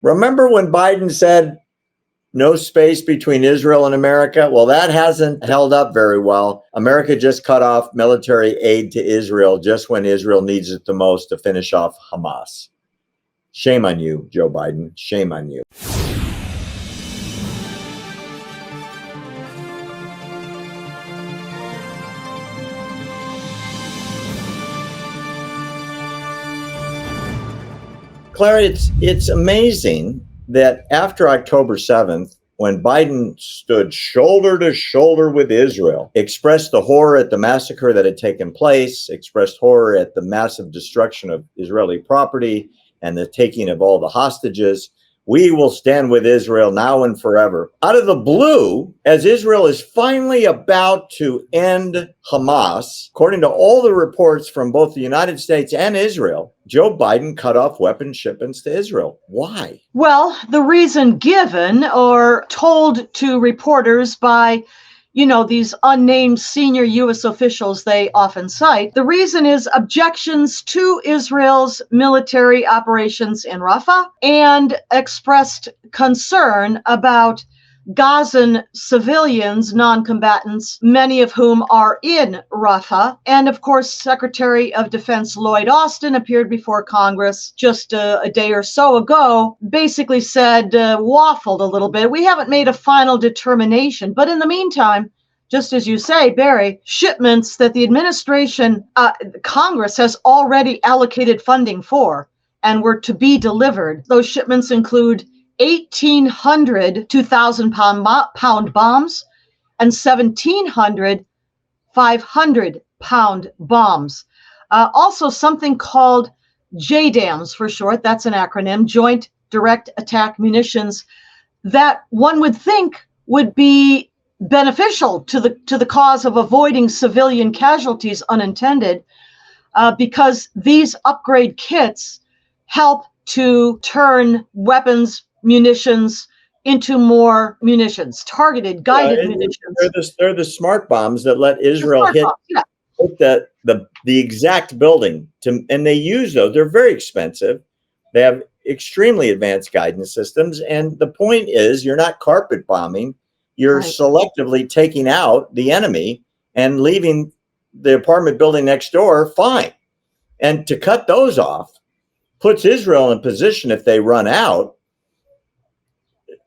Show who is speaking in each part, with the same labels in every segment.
Speaker 1: Remember when Biden said no space between Israel and America? Well, that hasn't held up very well. America just cut off military aid to Israel just when Israel needs it the most to finish off Hamas. Shame on you, Joe Biden. Shame on you. Claire, it's amazing that after October 7th, when Biden stood shoulder to shoulder with Israel, expressed the horror at the massacre that had taken place, expressed horror at the massive destruction of Israeli property and the taking of all the hostages, we will stand with Israel now and forever. Out of the blue, as Israel is finally about to end Hamas, according to all the reports from both the United States and Israel, Joe Biden cut off weapon shipments to Israel. Why?
Speaker 2: Well, the reason given or told to reporters by these unnamed senior U.S. officials they often cite, the reason is objections to Israel's military operations in Rafah and expressed concern about Gazan civilians, non-combatants, many of whom are in Rafah. And of course, Secretary of Defense Lloyd Austin appeared before Congress just a day or so ago, basically said, waffled a little bit. We haven't made a final determination. But in the meantime, just as you say, Barry, shipments that the administration, Congress has already allocated funding for and were to be delivered. Those shipments include 1,800 2,000-pound bombs and 1,700 500-pound bombs. Also something called JDAMs for short, that's an acronym, Joint Direct Attack Munitions, that one would think would be beneficial to the cause of avoiding civilian casualties unintended, because these upgrade kits help to turn weapons, munitions into more munitions, targeted, guided munitions.
Speaker 1: They're the smart bombs that let Israel hit the exact building. And they use those. They're very expensive. They have extremely advanced guidance systems. And the point is, you're not carpet bombing. You're selectively taking out the enemy and leaving the apartment building next door fine. And to cut those off puts Israel in a position, if they run out,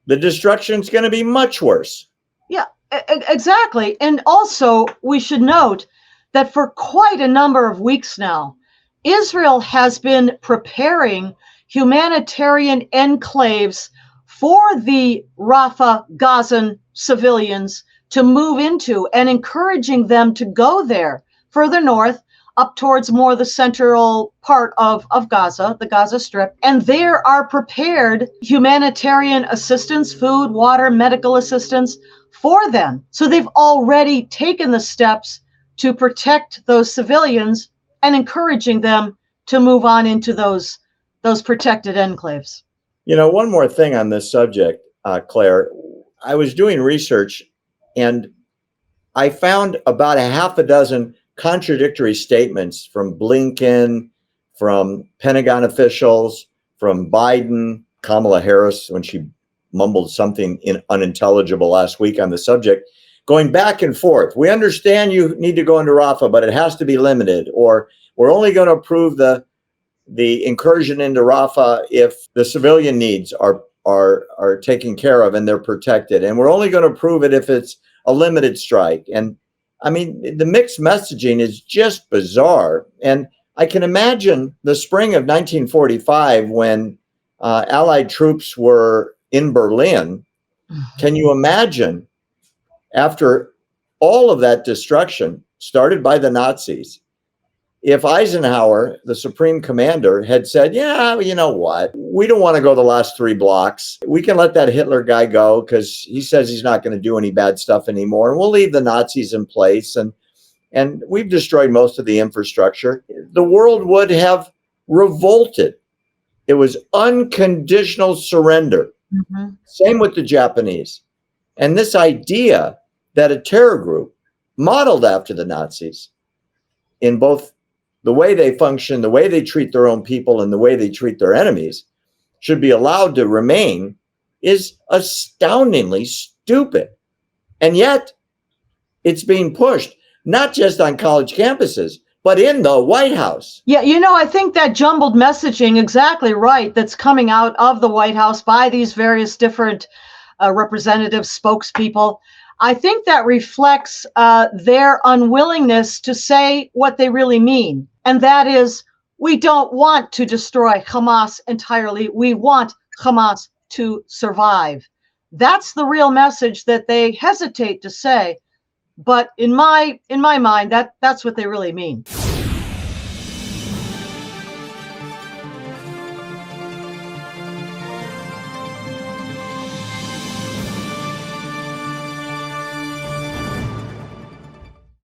Speaker 1: the destruction is going to be much worse.
Speaker 2: Yeah, exactly. And also, we should note that for quite a number of weeks now, Israel has been preparing humanitarian enclaves for the Rafah Gazan civilians to move into and encouraging them to go there further north, up towards more the central part of Gaza, the Gaza Strip. And there are prepared humanitarian assistance, food, water, medical assistance for them. So they've already taken the steps to protect those civilians and encouraging them to move on into those protected enclaves.
Speaker 1: One more thing on this subject, Claire. I was doing research and I found about a half a dozen contradictory statements from Blinken, from Pentagon officials, from Biden, Kamala Harris, when she mumbled something unintelligible last week on the subject, going back and forth. We understand you need to go into Rafah, but it has to be limited, or we're only going to approve the incursion into Rafah if the civilian needs are taken care of and they're protected. And we're only going to approve it if it's a limited strike. And I mean, the mixed messaging is just bizarre. And I can imagine the spring of 1945 when Allied troops were in Berlin. Can you imagine, after all of that destruction started by the Nazis, if Eisenhower, the supreme commander, had said, yeah, you know what, we don't want to go the last 3 blocks. We can let that Hitler guy go because he says he's not going to do any bad stuff anymore. And we'll leave the Nazis in place. And we've destroyed most of the infrastructure. The world would have revolted. It was unconditional surrender. Mm-hmm. Same with the Japanese. And this idea that a terror group modeled after the Nazis in both the way they function, the way they treat their own people, and the way they treat their enemies, should be allowed to remain is astoundingly stupid. And yet it's being pushed, not just on college campuses, but in the White House.
Speaker 2: Yeah, I think that jumbled messaging, exactly right, that's coming out of the White House by these various different representatives, spokespeople, I think that reflects their unwillingness to say what they really mean. And that is, we don't want to destroy Hamas entirely. We want Hamas to survive. That's the real message that they hesitate to say. But in my mind, that's what they really mean.